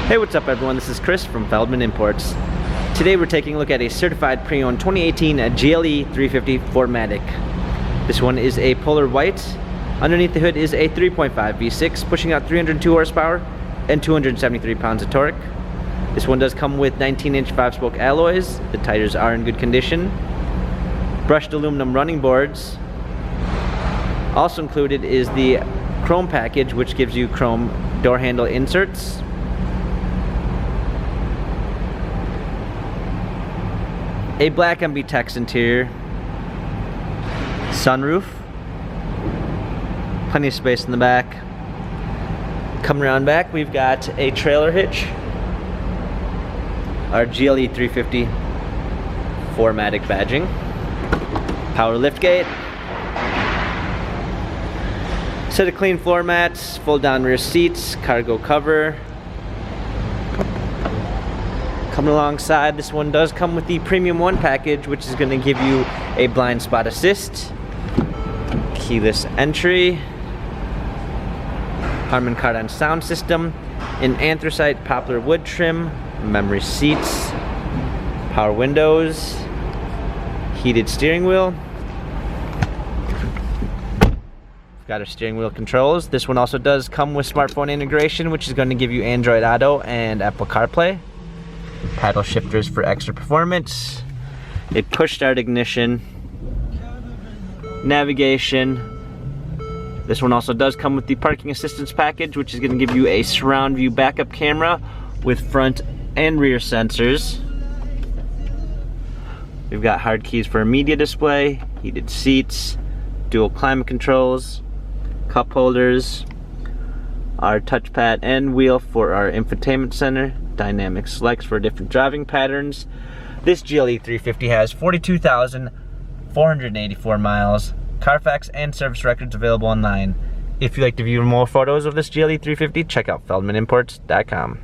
Hey, what's up everyone? This is Chris from Feldmann Imports. Today we're taking a look at a certified pre-owned 2018 GLE 350 4MATIC. This one is a polar white. Underneath the hood is a 3.5 V6 pushing out 302 horsepower and 273 pounds of torque. This one does come with 19-inch 5-spoke alloys. The tires are in good condition. Brushed aluminum running boards. Also included is the chrome package, which gives you chrome door handle inserts. A black MB-Tex interior, sunroof, plenty of space in the back. Coming around back, we've got a trailer hitch, our GLE 350 4MATIC badging, power liftgate, set of clean floor mats, fold down rear seats, cargo cover. Coming alongside, this one does come with the Premium 1 package, which is going to give you a blind spot assist, keyless entry, Harman Kardon sound system, an anthracite poplar wood trim, memory seats, power windows, heated steering wheel. Got our steering wheel controls. This one also does come with smartphone integration, which is going to give you Android Auto and Apple CarPlay. Paddle shifters for extra performance, a push start ignition, navigation. This one also does come with the parking assistance package, which is going to give you a surround view backup camera with front and rear sensors. We've got hard keys for a media display, heated seats, dual climate controls, cup holders, our touchpad and wheel for our infotainment center, dynamic selects for different driving patterns. This GLE 350 has 42,484 miles, Carfax and service records available online. If you'd like to view more photos of this GLE 350, check out feldmannimports.com.